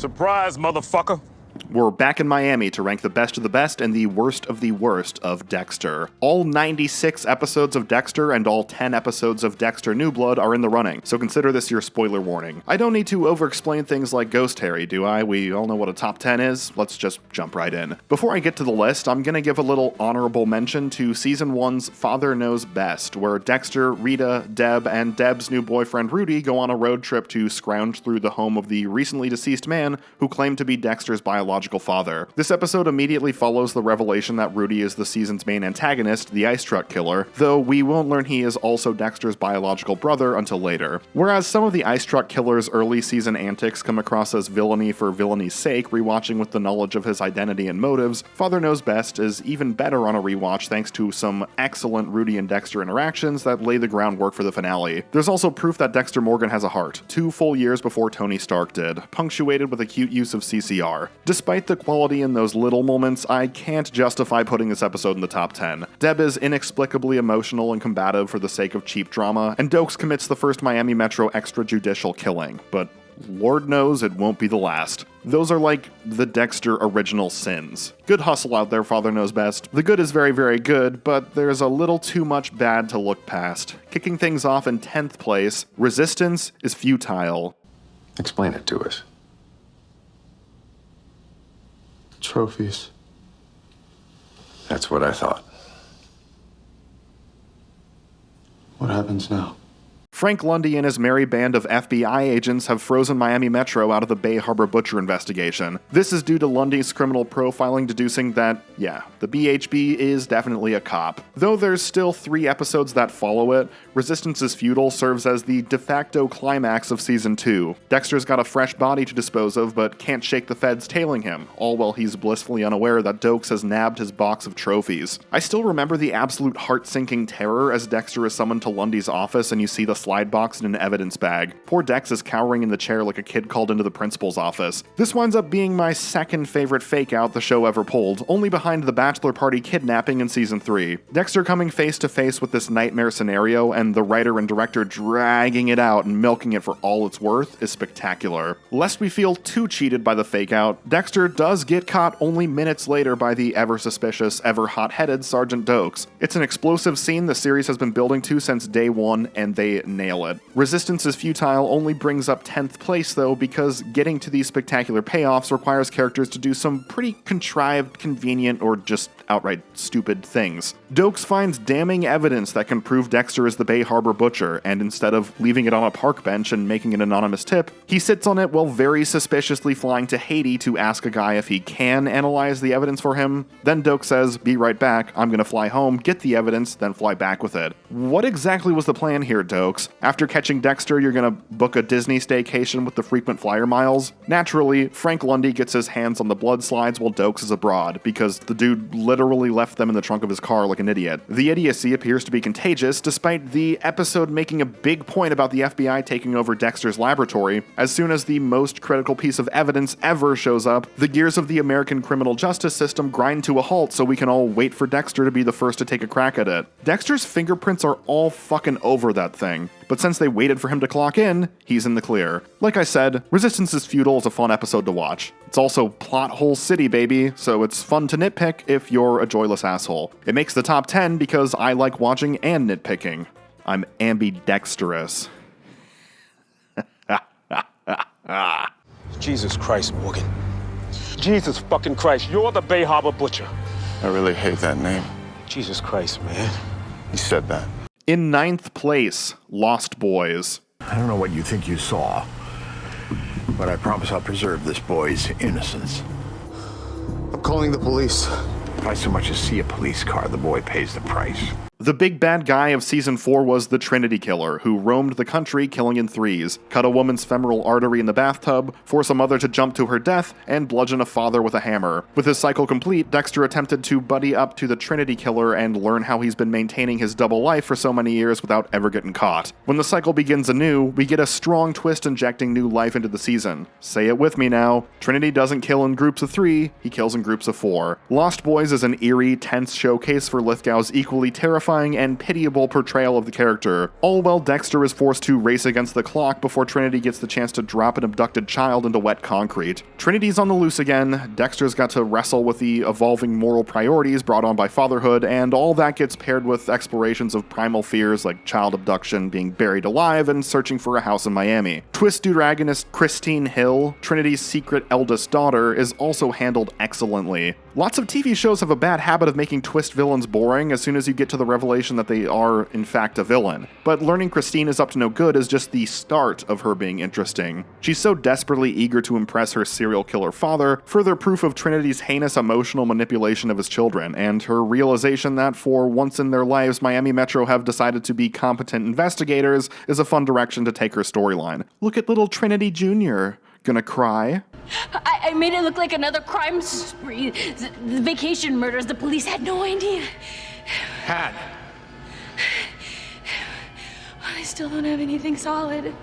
Surprise, motherfucker. We're back in Miami to rank the best of the best and the worst of Dexter. All 96 episodes of Dexter and all 10 episodes of Dexter New Blood are in the running, so consider this your spoiler warning. I don't need to over-explain things like Ghost Harry, do I? We all know what a top 10 is. Let's just jump right in. Before I get to the list, I'm gonna give a little honorable mention to Season 1's Father Knows Best, where Dexter, Rita, Deb, and Deb's new boyfriend Rudy go on a road trip to scrounge through the home of the recently deceased man who claimed to be Dexter's biological father. This episode immediately follows the revelation that Rudy is the season's main antagonist, the ice truck killer, though we won't learn he is also Dexter's biological brother until later. Whereas some of the ice truck killer's early season antics come across as villainy for villainy sake, rewatching with the knowledge of his identity and motives, Father Knows Best is even better on a rewatch thanks to some excellent Rudy and Dexter interactions that lay the groundwork for the finale. There's also proof that Dexter Morgan has a heart, 2 full years before Tony Stark did, punctuated with a cute use of CCR. Despite the quality in those little moments, I can't justify putting this episode in the top 10. Deb is inexplicably emotional and combative for the sake of cheap drama, and Doakes commits the first Miami Metro extrajudicial killing, but Lord knows it won't be the last. Those are like the Dexter original sins. Good hustle out there, Father Knows Best. The good is very, very good, but there's a little too much bad to look past. Kicking things off in 10th place, Resistance is futile. Explain it to us. Trophies. That's what I thought. What happens now? Frank Lundy and his merry band of FBI agents have frozen Miami Metro out of the Bay Harbor Butcher investigation. This is due to Lundy's criminal profiling deducing that, yeah, the BHB is definitely a cop. Though there's still 3 episodes that follow it, Resistance is Futile serves as the de facto climax of Season 2. Dexter's got a fresh body to dispose of, but can't shake the feds tailing him, all while he's blissfully unaware that Doakes has nabbed his box of trophies. I still remember the absolute heart-sinking terror as Dexter is summoned to Lundy's office and you see the slide box in an evidence bag. Poor Dex is cowering in the chair like a kid called into the principal's office. This winds up being my second favorite fake-out the show ever pulled, only behind the bachelor party kidnapping in Season 3. Dexter coming face-to-face with this nightmare scenario and the writer and director dragging it out and milking it for all it's worth is spectacular. Lest we feel too cheated by the fake-out, Dexter does get caught only minutes later by the ever-suspicious, ever-hot-headed Sergeant Doakes. It's an explosive scene the series has been building to since day 1, and they nail it. Resistance is Futile only brings up 10th place though because getting to these spectacular payoffs requires characters to do some pretty contrived, convenient, or just outright stupid things. Doakes finds damning evidence that can prove Dexter is the Bay Harbor Butcher, and instead of leaving it on a park bench and making an anonymous tip, he sits on it while very suspiciously flying to Haiti to ask a guy if he can analyze the evidence for him. Then Doakes says, "Be right back, I'm gonna fly home, get the evidence, then fly back with it." What exactly was the plan here, Doakes? After catching Dexter, you're gonna book a Disney staycation with the frequent flyer miles? Naturally, Frank Lundy gets his hands on the blood slides while Doakes is abroad, because the dude literally left them in the trunk of his car like an idiot. The idiocy appears to be contagious, despite the episode making a big point about the FBI taking over Dexter's laboratory. As soon as the most critical piece of evidence ever shows up, the gears of the American criminal justice system grind to a halt so we can all wait for Dexter to be the first to take a crack at it. Dexter's fingerprints are all fucking over that thing. But since they waited for him to clock in, he's in the clear. Like I said, Resistance is Futile is a fun episode to watch. It's also plot hole city, baby, so it's fun to nitpick if you're a joyless asshole. It makes the top 10 because I like watching and nitpicking. I'm ambidextrous. Jesus Christ, Morgan. Jesus fucking Christ, you're the Bay Harbor Butcher. I really hate that name. Jesus Christ, man. You said that. In 9th place, Lost Boys. I don't know what you think you saw, but I promise I'll preserve this boy's innocence. I'm calling the police. If I so much as see a police car, the boy pays the price. The big bad guy of Season 4 was the Trinity Killer, who roamed the country killing in threes, cut a woman's femoral artery in the bathtub, force a mother to jump to her death, and bludgeon a father with a hammer. With his cycle complete, Dexter attempted to buddy up to the Trinity Killer and learn how he's been maintaining his double life for so many years without ever getting caught. When the cycle begins anew, we get a strong twist injecting new life into the season. Say it with me now. Trinity doesn't kill in groups of 3, he kills in groups of 4. Lost Boys is an eerie, tense showcase for Lithgow's equally terrifying terrifying and pitiable portrayal of the character, all while Dexter is forced to race against the clock before Trinity gets the chance to drop an abducted child into wet concrete. Trinity's on the loose again, Dexter's got to wrestle with the evolving moral priorities brought on by fatherhood, and all that gets paired with explorations of primal fears like child abduction, being buried alive, and searching for a house in Miami. Twist dudeagonist Christine Hill, Trinity's secret eldest daughter, is also handled excellently. Lots of TV shows have a bad habit of making twist villains boring as soon as you get to the revelation that they are, in fact, a villain. But learning Christine is up to no good is just the start of her being interesting. She's so desperately eager to impress her serial killer father, further proof of Trinity's heinous emotional manipulation of his children, and her realization that for once in their lives, Miami Metro have decided to be competent investigators is a fun direction to take her storyline. Look at little Trinity Jr. Gonna cry? I made it look like another crime spree. The vacation murders, the police had no idea. Had. I still don't have anything solid.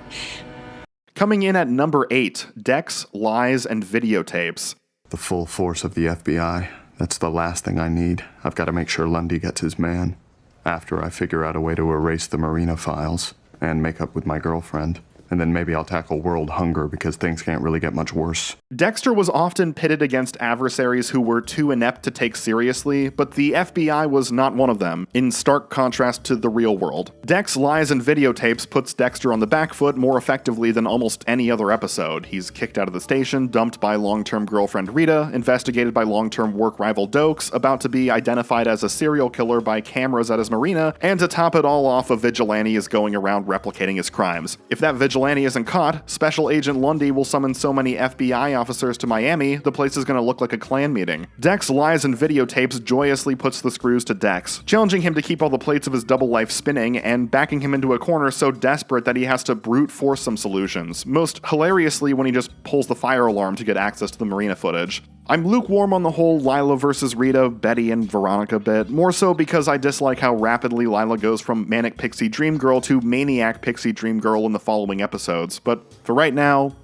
Coming in at number 8, Dex, Lies, and Videotapes. The full force of the FBI. That's the last thing I need. I've got to make sure Lundy gets his man. After I figure out a way to erase the Marina files and make up with my girlfriend. And then maybe I'll tackle world hunger because things can't really get much worse. Dexter was often pitted against adversaries who were too inept to take seriously, but the FBI was not one of them, in stark contrast to the real world. Dex, Lies, and Videotapes puts Dexter on the back foot more effectively than almost any other episode. He's kicked out of the station, dumped by long-term girlfriend Rita, investigated by long-term work rival Doakes, about to be identified as a serial killer by cameras at his marina, and to top it all off, a vigilante is going around replicating his crimes. If that vigilante isn't caught, Special Agent Lundy will summon so many FBI officers to Miami, the place is going to look like a Klan meeting. Dex, Lies, and Videotapes joyously puts the screws to Dex, challenging him to keep all the plates of his double life spinning and backing him into a corner so desperate that he has to brute force some solutions, most hilariously when he just pulls the fire alarm to get access to the marina footage. I'm lukewarm on the whole Lila versus Rita, Betty and Veronica bit, more so because I dislike how rapidly Lila goes from manic pixie dream girl to maniac pixie dream girl in the following episodes, but for right now,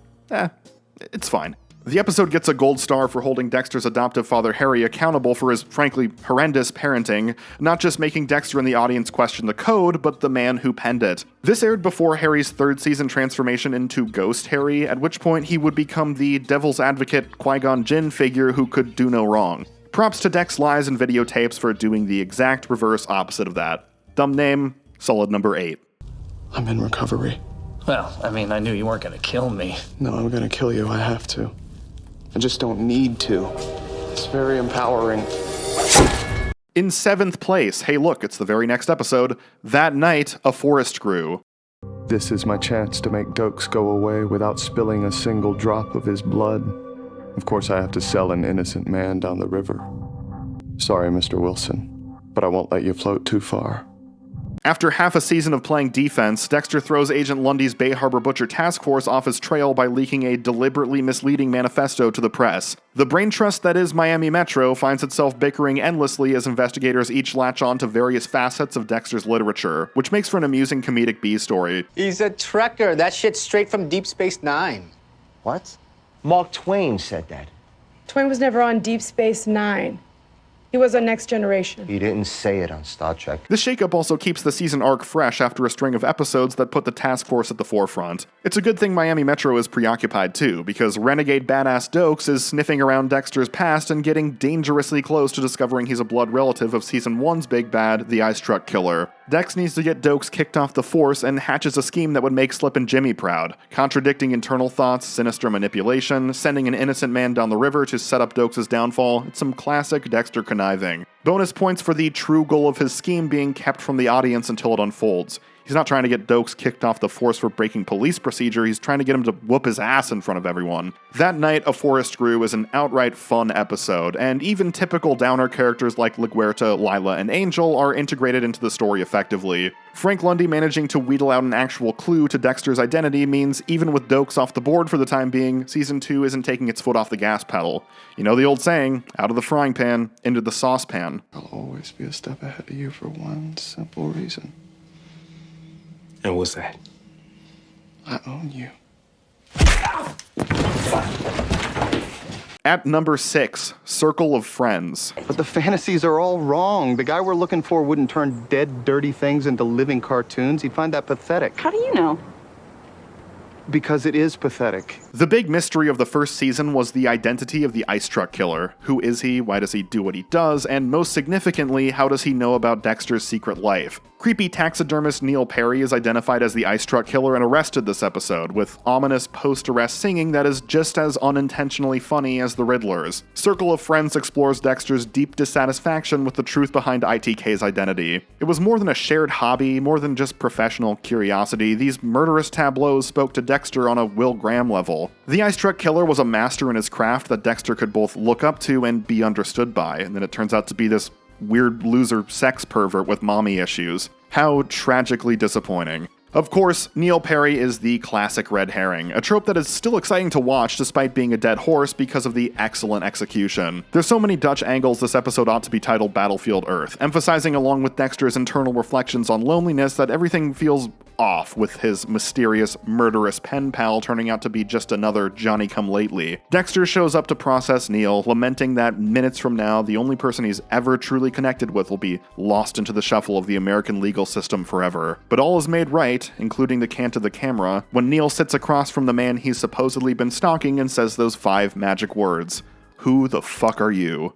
it's fine. The episode gets a gold star for holding Dexter's adoptive father Harry accountable for his frankly horrendous parenting, not just making Dexter and the audience question the code, but the man who penned it. This aired before Harry's third season transformation into Ghost Harry, at which point he would become the devil's advocate Qui-Gon Jinn figure who could do no wrong. Props to Dex, Lies, and Videotapes for doing the exact reverse opposite of that. Dumb name, solid number 8. I'm in recovery. Well, I mean, I knew you weren't gonna kill me. No, I'm gonna kill you. I have to. I just don't need to. It's very empowering. In 7th place, hey look, it's the very next episode, That Night, a Forest Grew. This is my chance to make Doakes go away without spilling a single drop of his blood. Of course, I have to sell an innocent man down the river. Sorry, Mr. Wilson, but I won't let you float too far. After half a season of playing defense, Dexter throws Agent Lundy's Bay Harbor Butcher task force off his trail by leaking a deliberately misleading manifesto to the press. The brain trust that is Miami Metro finds itself bickering endlessly as investigators each latch on to various facets of Dexter's literature, which makes for an amusing comedic B story. He's a trekker. That shit's straight from Deep Space Nine. What? Mark Twain said that. Twain was never on Deep Space Nine. He was on Next Generation. He didn't say it on Star Trek. This shakeup also keeps the season arc fresh after a string of episodes that put the task force at the forefront. It's a good thing Miami Metro is preoccupied too, because renegade badass Doakes is sniffing around Dexter's past and getting dangerously close to discovering he's a blood relative of Season 1's big bad, the Ice Truck Killer. Dex needs to get Doakes kicked off the force and hatches a scheme that would make Slip and Jimmy proud, contradicting internal thoughts, sinister manipulation, sending an innocent man down the river to set up Doakes' downfall. It's some classic Dexter conniving. Bonus points for the true goal of his scheme being kept from the audience until it unfolds. He's not trying to get Doakes kicked off the force for breaking police procedure, he's trying to get him to whoop his ass in front of everyone. That Night, a Forest Grew is an outright fun episode, and even typical downer characters like LaGuerta, Lila, and Angel are integrated into the story effectively. Frank Lundy managing to wheedle out an actual clue to Dexter's identity means even with Doakes off the board for the time being, Season 2 isn't taking its foot off the gas pedal. You know the old saying, out of the frying pan, into the saucepan. I'll always be a step ahead of you for one simple reason. And what's that? I own you. At number 6, Circle of Friends. But the fantasies are all wrong. The guy we're looking for wouldn't turn dead, dirty things into living cartoons. He'd find that pathetic. How do you know? Because it is pathetic. The big mystery of the first season was the identity of the ice truck killer. Who is he? Why does he do what he does? And most significantly, how does he know about Dexter's secret life? Creepy taxidermist Neil Perry is identified as the ice truck killer and arrested this episode, with ominous post-arrest singing that is just as unintentionally funny as the Riddler's. Circle of Friends explores Dexter's deep dissatisfaction with the truth behind ITK's identity. It was more than a shared hobby, more than just professional curiosity. These murderous tableaus spoke to Dexter on a Will Graham level. The ice truck killer was a master in his craft that Dexter could both look up to and be understood by, and then it turns out to be this weird loser sex pervert with mommy issues. How tragically disappointing. Of course, Neil Perry is the classic red herring, a trope that is still exciting to watch despite being a dead horse because of the excellent execution. There's so many Dutch angles this episode ought to be titled Battlefield Earth, emphasizing along with Dexter's internal reflections on loneliness that everything feels off with his mysterious, murderous pen pal turning out to be just another Johnny-come-lately. Dexter shows up to process Neil, lamenting that minutes from now, the only person he's ever truly connected with will be lost into the shuffle of the American legal system forever. But all is made right, including the cant of the camera, when Neil sits across from the man he's supposedly been stalking and says those 5 magic words. Who the fuck are you?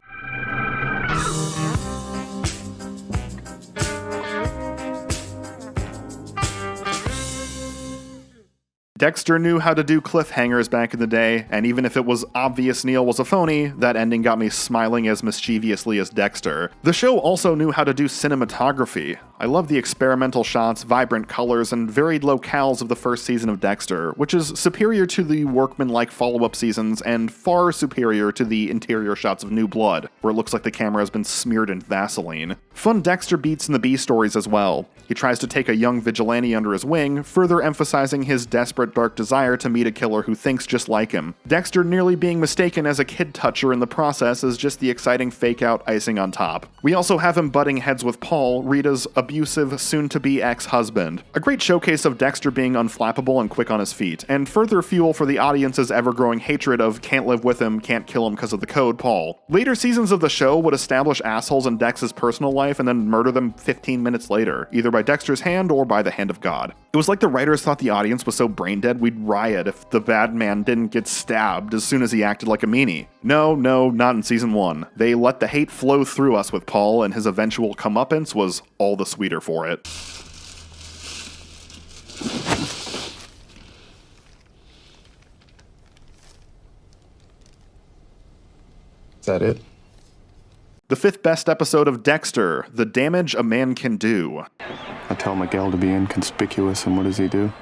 Dexter knew how to do cliffhangers back in the day, and even if it was obvious Neil was a phony, that ending got me smiling as mischievously as Dexter. The show also knew how to do cinematography. I love the experimental shots, vibrant colors, and varied locales of the first season of Dexter, which is superior to the workman-like follow-up seasons and far superior to the interior shots of New Blood, where it looks like the camera has been smeared in Vaseline. Fun Dexter beats in the B stories as well. He tries to take a young vigilante under his wing, further emphasizing his desperate dark desire to meet a killer who thinks just like him. Dexter nearly being mistaken as a kid toucher in the process is just the exciting fake-out icing on top. We also have him butting heads with Paul, Rita's abusive, soon-to-be ex-husband. A great showcase of Dexter being unflappable and quick on his feet, and further fuel for the audience's ever-growing hatred of can't live with him, can't kill him because of the code, Paul. Later seasons of the show would establish assholes in Dex's personal life and then murder them 15 minutes later, either by Dexter's hand or by the hand of God. It was like the writers thought the audience was so brain-dead we'd riot if the bad man didn't get stabbed as soon as he acted like a meanie. No, not in season 1. They let the hate flow through us with Paul, and his eventual comeuppance was all the sweeter for it. Is that it? The 5th best episode of Dexter, The Damage a Man Can Do. I tell Miguel to be inconspicuous, and what does he do?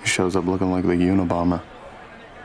He shows up looking like the Unabomber.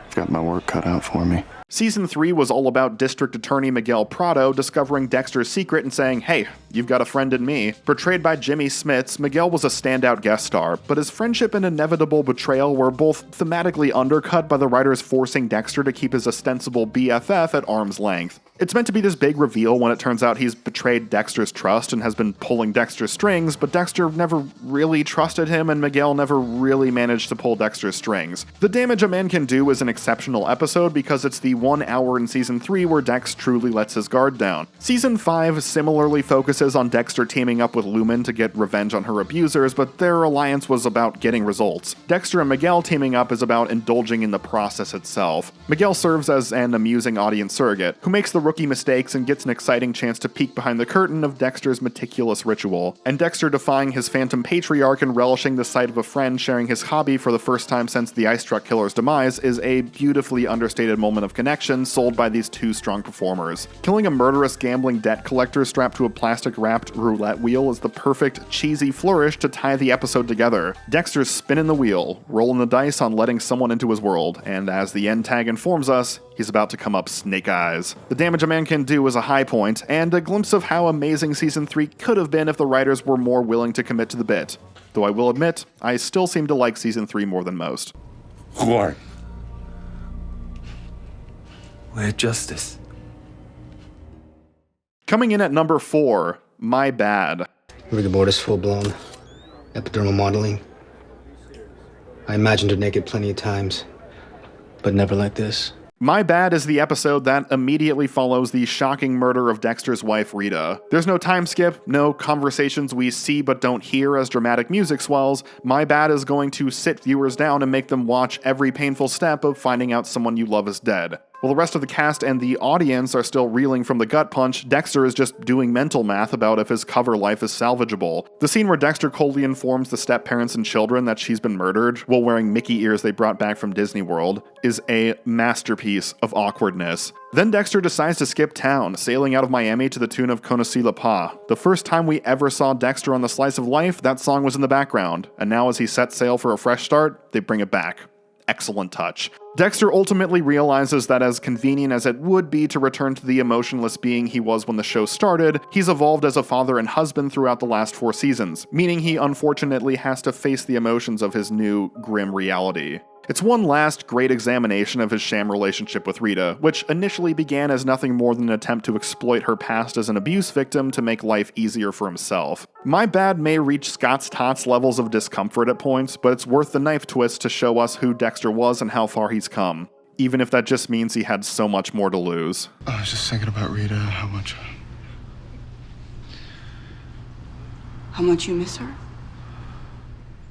I've got my work cut out for me. Season 3 was all about District Attorney Miguel Prado discovering Dexter's secret and saying, hey, you've got a friend in me. Portrayed by Jimmy Smits, Miguel was a standout guest star, but his friendship and inevitable betrayal were both thematically undercut by the writers forcing Dexter to keep his ostensible BFF at arm's length. It's meant to be this big reveal when it turns out he's betrayed Dexter's trust and has been pulling Dexter's strings, but Dexter never really trusted him and Miguel never really managed to pull Dexter's strings. The Damage a Man Can Do is an exceptional episode because it's the 1 hour in Season 3 where Dex truly lets his guard down. Season 5 similarly focuses on Dexter teaming up with Lumen to get revenge on her abusers, but their alliance was about getting results. Dexter and Miguel teaming up is about indulging in the process itself. Miguel serves as an amusing audience surrogate, who makes the rookie mistakes and gets an exciting chance to peek behind the curtain of Dexter's meticulous ritual. And Dexter defying his phantom patriarch and relishing the sight of a friend sharing his hobby for the first time since the ice truck killer's demise is a beautifully understated moment of connection sold by these 2 strong performers. Killing a murderous gambling debt collector strapped to a plastic-wrapped roulette wheel is the perfect, cheesy flourish to tie the episode together. Dexter's spinning the wheel, rolling the dice on letting someone into his world, and as the end tag informs us, he's about to come up snake eyes. The Damage a Man Can Do is a high point, and a glimpse of how amazing Season 3 could have been if the writers were more willing to commit to the bit. Though I will admit, I still seem to like Season 3 more than most. Who are you? We're justice. Coming in at number 4, My Bad. Rigor mortis full-blown. Epidermal modeling. I imagined her naked plenty of times, but never like this. My Bad is the episode that immediately follows the shocking murder of Dexter's wife, Rita. There's no time skip, no conversations we see but don't hear as dramatic music swells. My Bad is going to sit viewers down and make them watch every painful step of finding out someone you love is dead. While the rest of the cast and the audience are still reeling from the gut punch, Dexter is just doing mental math about if his cover life is salvageable. The scene where Dexter coldly informs the step-parents and children that she's been murdered while wearing Mickey ears they brought back from Disney World is a masterpiece of awkwardness. Then Dexter decides to skip town, sailing out of Miami to the tune of Conocí la Paz. The first time we ever saw Dexter on The Slice of Life, that song was in the background, and now as he sets sail for a fresh start, they bring it back. Excellent touch. Dexter ultimately realizes that as convenient as it would be to return to the emotionless being he was when the show started, he's evolved as a father and husband throughout the last 4 seasons, meaning he unfortunately has to face the emotions of his new, grim reality. It's one last great examination of his sham relationship with Rita, which initially began as nothing more than an attempt to exploit her past as an abuse victim to make life easier for himself. My Bad may reach Scott's Tots levels of discomfort at points, but it's worth the knife twist to show us who Dexter was and how far he's come, even if that just means he had so much more to lose. I was just thinking about Rita, how much you miss her?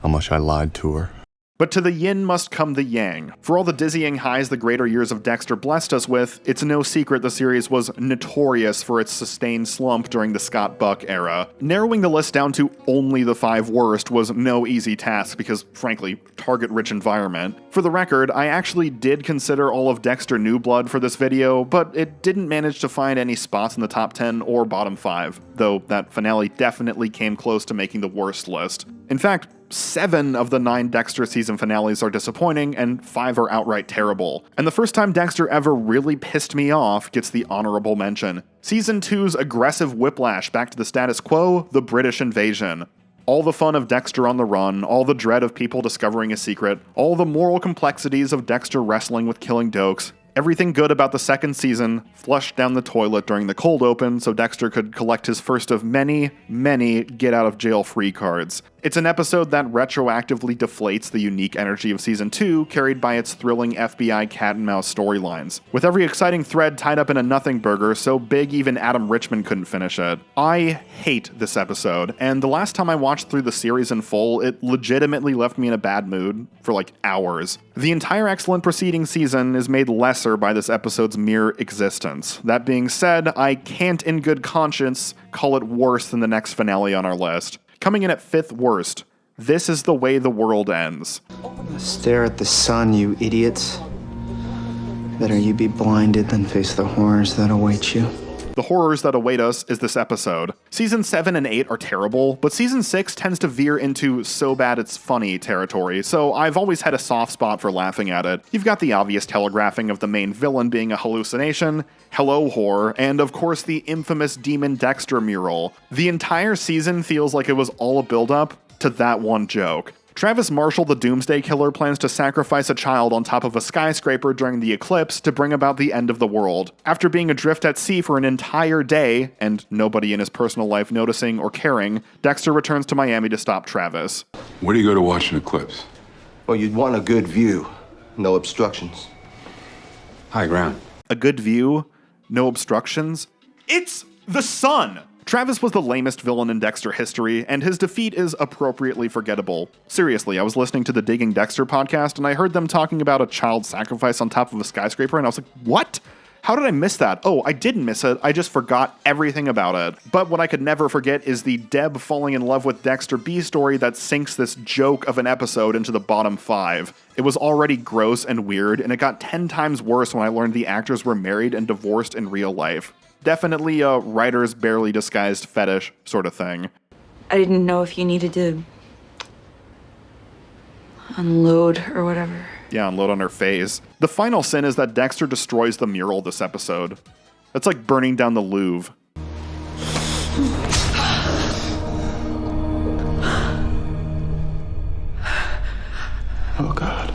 How much I lied to her. But to the yin must come the yang. For all the dizzying highs the greater years of Dexter blessed us with, it's no secret the series was notorious for its sustained slump during the Scott Buck era. Narrowing the list down to only the 5 worst was no easy task because, frankly, target-rich environment. For the record, I actually did consider all of Dexter New Blood for this video, but it didn't manage to find any spots in the top 10 or bottom 5, though that finale definitely came close to making the worst list. In fact, 7 of the 9 Dexter season finales are disappointing, and 5 are outright terrible. And the first time Dexter ever really pissed me off gets the honorable mention. Season 2's aggressive whiplash back to the status quo, the British invasion. All the fun of Dexter on the run, all the dread of people discovering a secret, all the moral complexities of Dexter wrestling with killing Doakes. Everything good about the second season flushed down the toilet during the cold open so Dexter could collect his first of many, many get-out-of-jail-free cards. It's an episode that retroactively deflates the unique energy of Season 2 carried by its thrilling FBI cat-and-mouse storylines, with every exciting thread tied up in a nothing burger so big even Adam Richman couldn't finish it. I hate this episode, and the last time I watched through the series in full, it legitimately left me in a bad mood for like hours. The entire excellent preceding season is made lesser by this episode's mere existence. That being said, I can't in good conscience call it worse than the next finale on our list. Coming in at 5th worst, This Is the Way the World Ends. Stare at the sun, you idiots. Better you be blinded than face the horrors that await you. The horrors that await us is this episode. Season 7 and 8 are terrible, but Season 6 tends to veer into so bad it's funny territory, so I've always had a soft spot for laughing at it. You've got the obvious telegraphing of the main villain being a hallucination, hello horror, and of course the infamous Demon Dexter mural. The entire season feels like it was all a build-up to that one joke. Travis Marshall, the Doomsday Killer, plans to sacrifice a child on top of a skyscraper during the eclipse to bring about the end of the world. After being adrift at sea for an entire day, and nobody in his personal life noticing or caring, Dexter returns to Miami to stop Travis. Where do you go to watch an eclipse? Well, you'd want a good view. No obstructions. High ground. A good view? No obstructions? It's the sun! Travis was the lamest villain in Dexter history, and his defeat is appropriately forgettable. Seriously, I was listening to the Digging Dexter podcast, and I heard them talking about a child sacrifice on top of a skyscraper, and I was like, what? How did I miss that? Oh, I didn't miss it, I just forgot everything about it. But what I could never forget is the Deb falling in love with Dexter B story that sinks this joke of an episode into the bottom 5. It was already gross and weird, and it got 10 times worse when I learned the actors were married and divorced in real life. Definitely a writer's barely disguised fetish sort of thing. I didn't know if you needed to unload or whatever. Yeah, unload on her face. The final sin is that Dexter destroys the mural this episode. That's like burning down the Louvre. Oh, God.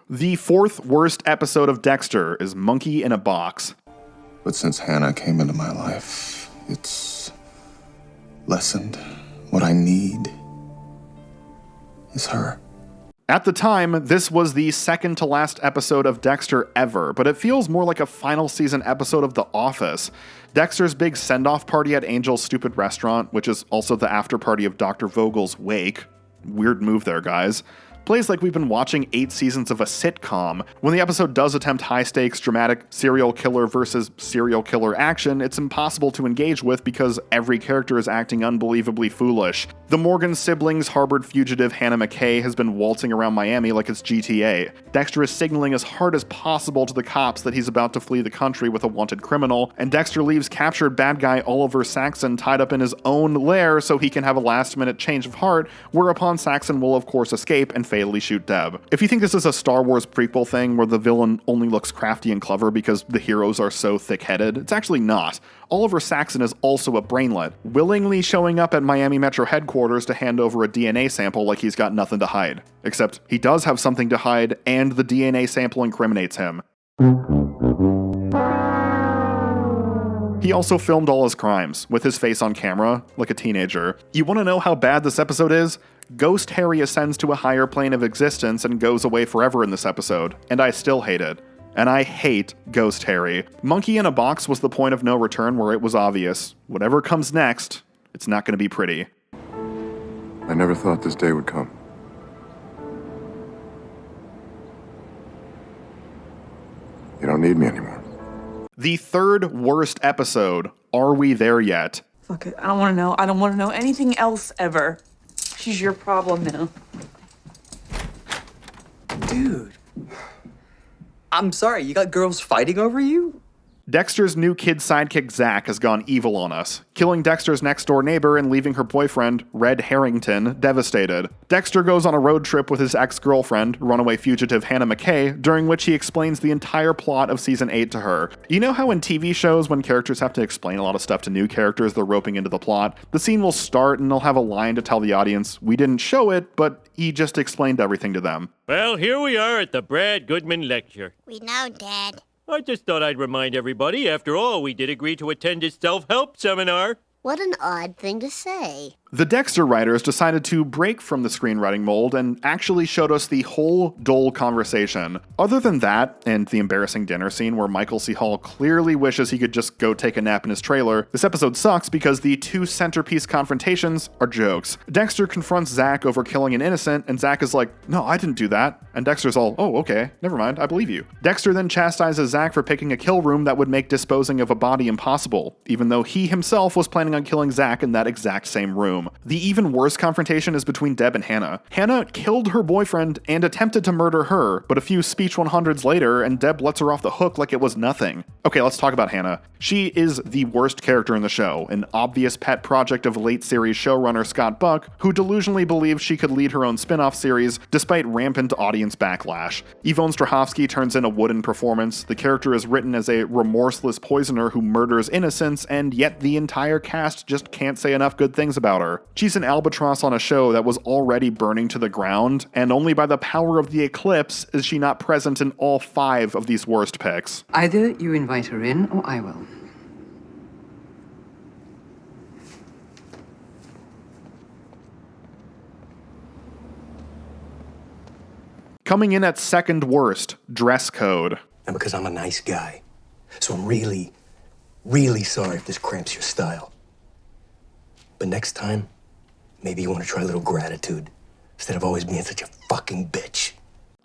The 4th worst episode of Dexter is Monkey in a Box. But since Hannah came into my life, it's lessened. What I need is her. At the time, this was the second to last episode of Dexter ever, but it feels more like a final season episode of The Office. Dexter's big send-off party at Angel's Stupid Restaurant, which is also the after party of Dr. Vogel's wake, weird move there, guys, plays like we've been watching 8 seasons of a sitcom. When the episode does attempt high-stakes, dramatic serial killer versus serial killer action, it's impossible to engage with because every character is acting unbelievably foolish. The Morgan siblings' harbored fugitive Hannah McKay has been waltzing around Miami like it's GTA. Dexter is signaling as hard as possible to the cops that he's about to flee the country with a wanted criminal, and Dexter leaves captured bad guy Oliver Saxon tied up in his own lair so he can have a last-minute change of heart, whereupon Saxon will of course escape and fatally shoot Deb. If you think this is a Star Wars prequel thing where the villain only looks crafty and clever because the heroes are so thick-headed, it's actually not. Oliver Saxon is also a brainlet, willingly showing up at Miami Metro headquarters to hand over a DNA sample like he's got nothing to hide. Except he does have something to hide, and the DNA sample incriminates him. He also filmed all his crimes, with his face on camera, like a teenager. You want to know how bad this episode is? Ghost Harry ascends to a higher plane of existence and goes away forever in this episode, and I still hate it. And I hate Ghost Harry. Monkey in a Box was the point of no return where it was obvious. Whatever comes next, it's not going to be pretty. I never thought this day would come. You don't need me anymore. The third worst episode, Are We There Yet? Fuck it, I don't want to know. I don't want to know anything else ever. She's your problem now. Dude. I'm sorry, you got girls fighting over you? Dexter's new kid sidekick Zach has gone evil on us, killing Dexter's next-door neighbor and leaving her boyfriend, Red Harrington, devastated. Dexter goes on a road trip with his ex-girlfriend, runaway fugitive Hannah McKay, during which he explains the entire plot of Season 8 to her. You know how in TV shows, when characters have to explain a lot of stuff to new characters they're roping into the plot, the scene will start and they'll have a line to tell the audience, we didn't show it, but he just explained everything to them. Well, here we are at the Brad Goodman Lecture. We know, Dad. I just thought I'd remind everybody, after all, we did agree to attend his self-help seminar. What an odd thing to say. The Dexter writers decided to break from the screenwriting mold and actually showed us the whole Dole conversation. Other than that, and the embarrassing dinner scene where Michael C. Hall clearly wishes he could just go take a nap in his trailer, this episode sucks because the two centerpiece confrontations are jokes. Dexter confronts Zach over killing an innocent, and Zach is like, no, I didn't do that. And Dexter's all, oh, okay, never mind, I believe you. Dexter then chastises Zach for picking a kill room that would make disposing of a body impossible, even though he himself was planning on killing Zach in that exact same room. The even worse confrontation is between Deb and Hannah. Hannah killed her boyfriend and attempted to murder her, but a few speech 100s later, and Deb lets her off the hook like it was nothing. Okay, let's talk about Hannah. She is the worst character in the show, an obvious pet project of late series showrunner Scott Buck, who delusionally believed she could lead her own spin-off series despite rampant audience backlash. Yvonne Strahovski turns in a wooden performance. The character is written as a remorseless poisoner who murders innocents, and yet the entire cast just can't say enough good things about her. She's an albatross on a show that was already burning to the ground, and only by the power of the eclipse is she not present in all 5 of these worst picks. Either you invite her in, or I will. Coming in at second worst, dress code. And because I'm a nice guy, so I'm really, really sorry if this cramps your style. But next time, maybe you want to try a little gratitude instead of always being such a fucking bitch.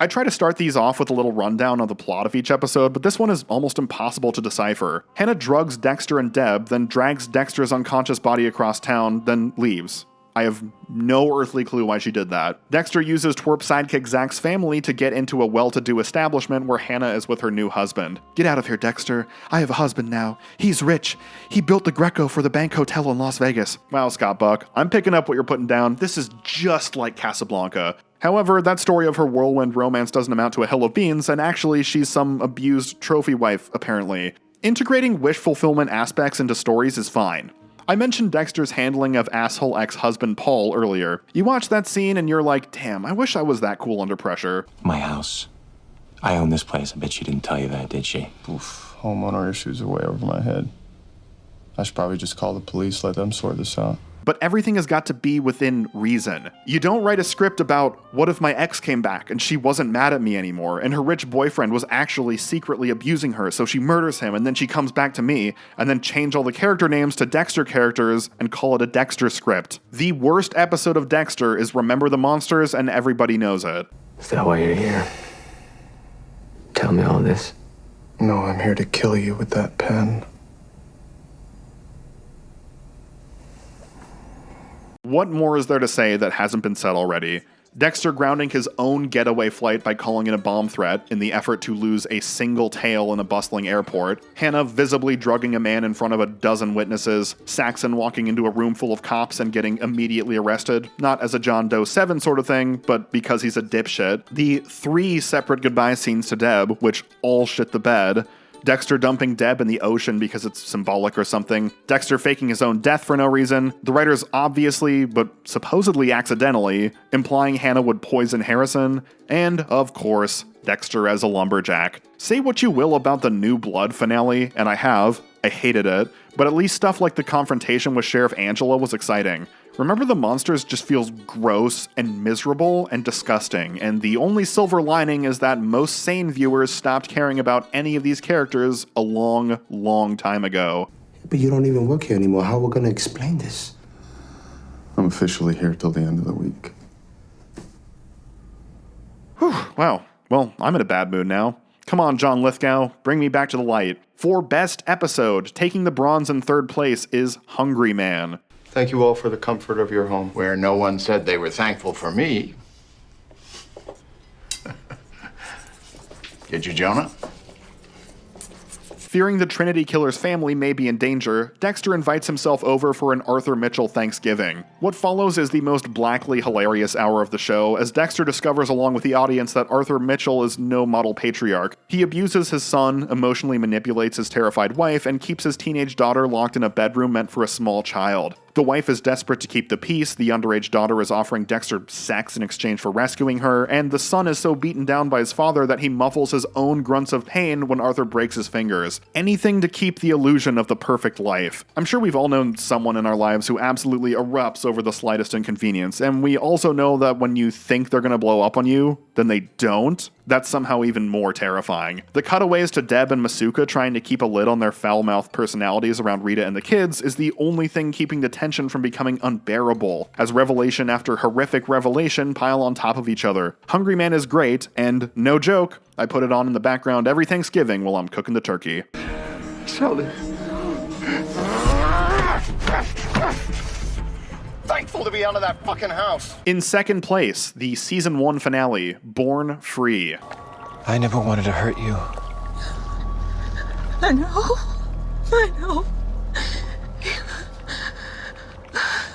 I try to start these off with a little rundown of the plot of each episode, but this one is almost impossible to decipher. Hannah drugs Dexter and Deb, then drags Dexter's unconscious body across town, then leaves. I have no earthly clue why she did that. Dexter uses twerp sidekick Zach's family to get into a well-to-do establishment where Hannah is with her new husband. Get out of here, Dexter. I have a husband now. He's rich. He built the Greco for the Bank Hotel in Las Vegas. Wow, Scott Buck. I'm picking up what you're putting down. This is just like Casablanca. However, that story of her whirlwind romance doesn't amount to a hill of beans, and actually she's some abused trophy wife, apparently. Integrating wish fulfillment aspects into stories is fine. I mentioned Dexter's handling of asshole ex-husband Paul earlier. You watch that scene and you're like, damn, I wish I was that cool under pressure. My house. I own this place. I bet she didn't tell you that, did she? Oof, homeowner issues are way over my head. I should probably just call the police, let them sort this out. but everything has got to be within reason. You don't write a script about, what if my ex came back and she wasn't mad at me anymore, and her rich boyfriend was actually secretly abusing her, so she murders him, and then she comes back to me, and then change all the character names to Dexter characters and call it a Dexter script. The worst episode of Dexter is Remember the Monsters, and everybody knows it. Is that why you're here? Tell me all this. No, I'm here to kill you with that pen. What more is there to say that hasn't been said already? Dexter grounding his own getaway flight by calling in a bomb threat in the effort to lose a single tail in a bustling airport, Hannah visibly drugging a man in front of a dozen witnesses, Saxon walking into a room full of cops and getting immediately arrested, not as a John Doe 7 sort of thing, but because he's a dipshit, the 3 separate goodbye scenes to Deb, which all shit the bed, Dexter dumping Deb in the ocean because it's symbolic or something, Dexter faking his own death for no reason, the writers obviously, but supposedly accidentally, implying Hannah would poison Harrison, and, of course, Dexter as a lumberjack. Say what you will about the New Blood finale, and I hated it, but at least stuff like the confrontation with Sheriff Angela was exciting. Remember the Monsters just feels gross and miserable and disgusting, and the only silver lining is that most sane viewers stopped caring about any of these characters a long, long time ago. But you don't even work here anymore. How are we gonna explain this? I'm officially here till the end of the week. Whew, wow. Well, I'm in a bad mood now. Come on, John Lithgow, bring me back to the light. For best episode, taking the bronze in third place is Hungry Man. Thank you all for the comfort of your home. Where no one said they were thankful for me. Did you, Jonah? Fearing the Trinity killer's family may be in danger, Dexter invites himself over for an Arthur Mitchell Thanksgiving. What follows is the most blackly hilarious hour of the show, as Dexter discovers along with the audience that Arthur Mitchell is no model patriarch. He abuses his son, emotionally manipulates his terrified wife, and keeps his teenage daughter locked in a bedroom meant for a small child. The wife is desperate to keep the peace, the underage daughter is offering Dexter sex in exchange for rescuing her, and the son is so beaten down by his father that he muffles his own grunts of pain when Arthur breaks his fingers. Anything to keep the illusion of the perfect life. I'm sure we've all known someone in our lives who absolutely erupts over the slightest inconvenience, and we also know that when you think they're gonna blow up on you, then they don't. That's somehow even more terrifying. The cutaways to Deb and Masuka trying to keep a lid on their foul-mouthed personalities around Rita and the kids is the only thing keeping the tension from becoming unbearable, as revelation after horrific revelation pile on top of each other. Hungry Man is great, and no joke, I put it on in the background every Thanksgiving while I'm cooking the turkey. Shelly. Thankful to be out of that fucking house. In second place, the season 1 finale, Born Free. I never wanted to hurt you. I know.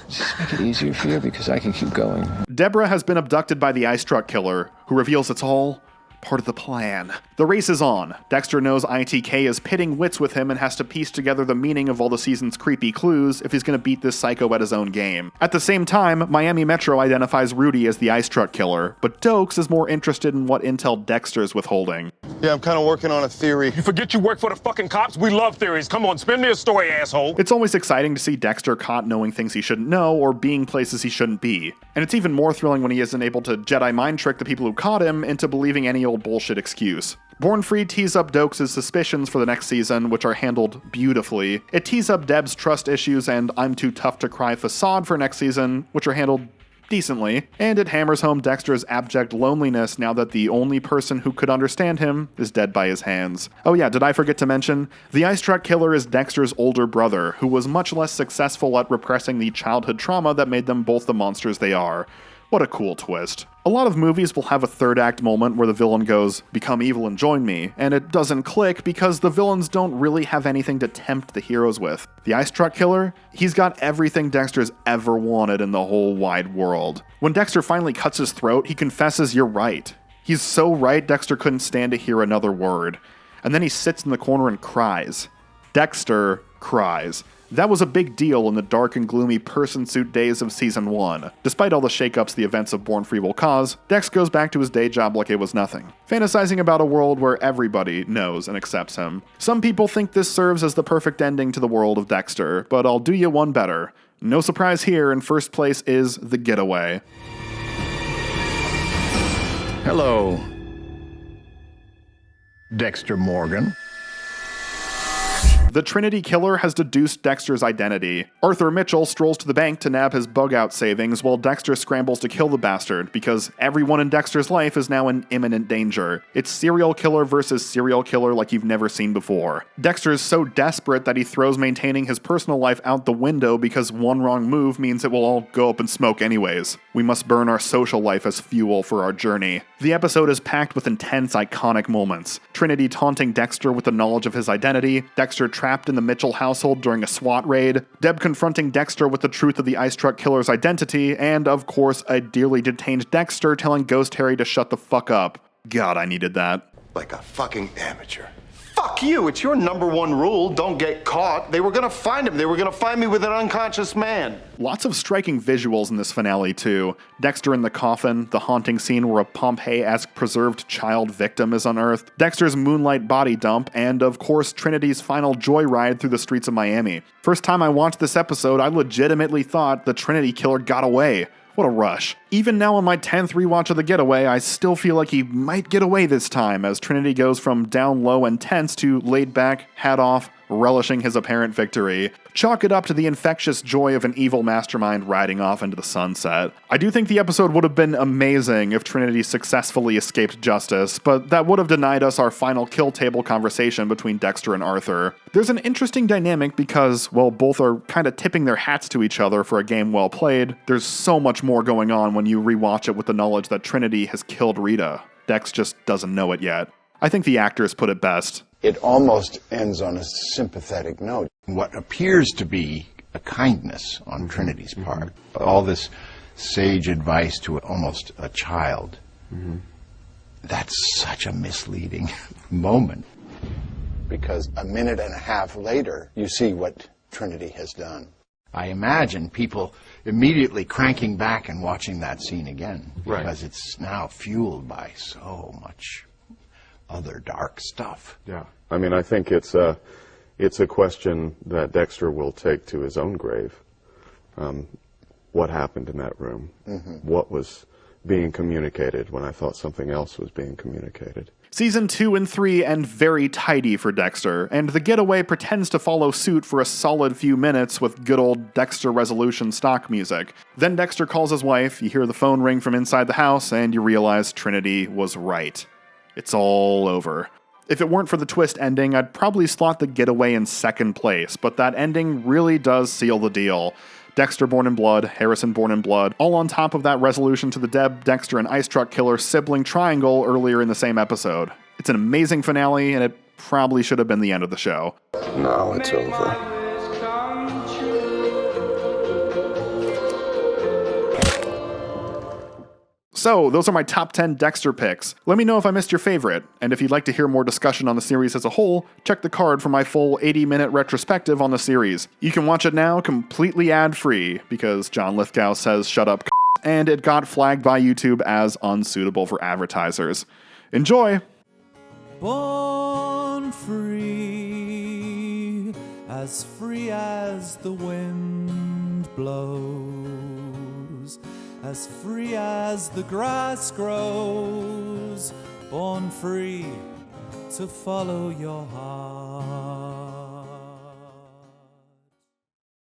Just make it easier for you because I can keep going. Debra has been abducted by the ice truck killer, who reveals it's all part of the plan. The race is on. Dexter knows ITK is pitting wits with him and has to piece together the meaning of all the season's creepy clues if he's going to beat this psycho at his own game. At the same time, Miami Metro identifies Rudy as the ice truck killer, but Doakes is more interested in what intel Dexter's withholding. Yeah, I'm kind of working on a theory. You forget you work for the fucking cops? We love theories. Come on, spin me a story, asshole. It's always exciting to see Dexter caught knowing things he shouldn't know or being places he shouldn't be. And it's even more thrilling when he isn't able to Jedi mind trick the people who caught him into believing any old bullshit excuse. Born Free tees up Doakes' suspicions for the next season, which are handled beautifully. It tees up Deb's trust issues and I'm too tough to cry facade for next season, which are handled decently. And it hammers home Dexter's abject loneliness now that the only person who could understand him is dead by his hands. Oh yeah, did I forget to mention? The ice truck killer is Dexter's older brother, who was much less successful at repressing the childhood trauma that made them both the monsters they are. What a cool twist. A lot of movies will have a third act moment where the villain goes, "Become evil and join me," and it doesn't click because the villains don't really have anything to tempt the heroes with. The ice truck killer? He's got everything Dexter's ever wanted in the whole wide world. When Dexter finally cuts his throat, he confesses, "You're right." He's so right Dexter couldn't stand to hear another word. And then he sits in the corner and cries. Dexter cries. That was a big deal in the dark and gloomy person suit days of season 1. Despite all the shakeups the events of Born Free will cause, Dex goes back to his day job like it was nothing, fantasizing about a world where everybody knows and accepts him. Some people think this serves as the perfect ending to the world of Dexter, but I'll do you one better. No surprise here, in first place is The Getaway. Hello, Dexter Morgan. The Trinity killer has deduced Dexter's identity. Arthur Mitchell strolls to the bank to nab his bug-out savings while Dexter scrambles to kill the bastard because everyone in Dexter's life is now in imminent danger. It's serial killer versus serial killer like you've never seen before. Dexter is so desperate that he throws maintaining his personal life out the window because one wrong move means it will all go up in smoke anyways. We must burn our social life as fuel for our journey. The episode is packed with intense, iconic moments. Trinity taunting Dexter with the knowledge of his identity, Dexter trapped in the Mitchell household during a SWAT raid, Deb confronting Dexter with the truth of the ice truck killer's identity, and, of course, a dearly detained Dexter telling Ghost Harry to shut the fuck up. God, I needed that. Like a fucking amateur. Fuck you, it's your number one rule, don't get caught. They were gonna find him, they were gonna find me with an unconscious man. Lots of striking visuals in this finale, too. Dexter in the coffin, the haunting scene where a Pompeii-esque preserved child victim is unearthed, Dexter's moonlight body dump, and, of course, Trinity's final joyride through the streets of Miami. First time I watched this episode, I legitimately thought the Trinity killer got away. What a rush. Even now on my 10th rewatch of The Getaway, I still feel like he might get away this time, as Trinity goes from down low and tense to laid back, hat off, relishing his apparent victory. Chalk it up to the infectious joy of an evil mastermind riding off into the sunset. I do think the episode would have been amazing if Trinity successfully escaped justice, but that would have denied us our final kill table conversation between Dexter and Arthur. There's an interesting dynamic because, well, both are kind of tipping their hats to each other for a game well played. There's so much more going on when you rewatch it with the knowledge that Trinity has killed Rita. Dex just doesn't know it yet. I think the actors put it best. It almost ends on a sympathetic note. What appears to be a kindness on Trinity's part. All this sage advice to almost a child. That's such a misleading moment. Because a minute and a half later, you see what Trinity has done. I imagine people immediately cranking back and watching that scene again. Because it's now fueled by so much other dark stuff. Yeah. I mean, I think it's a question that Dexter will take to his own grave. What happened in that room? What was being communicated when I thought something else was being communicated? Season 2 and 3 end very tidy for Dexter, and The Getaway pretends to follow suit for a solid few minutes with good old Dexter Resolution stock music. Then Dexter calls his wife, you hear the phone ring from inside the house, and you realize Trinity was right. It's all over. If it weren't for the twist ending, I'd probably slot The Getaway in second place, but that ending really does seal the deal. Dexter born in blood, Harrison born in blood, all on top of that resolution to the Deb, Dexter, and Ice Truck Killer sibling triangle earlier in the same episode. It's an amazing finale, and it probably should have been the end of the show. Now it's over. So, those are my top 10 Dexter picks. Let me know if I missed your favorite, and if you'd like to hear more discussion on the series as a whole, check the card for my full 80-minute retrospective on the series. You can watch it now completely ad-free, because John Lithgow says shut up, and it got flagged by YouTube as unsuitable for advertisers. Enjoy! Born free as the wind blows, as free as the grass grows, born free to follow your heart.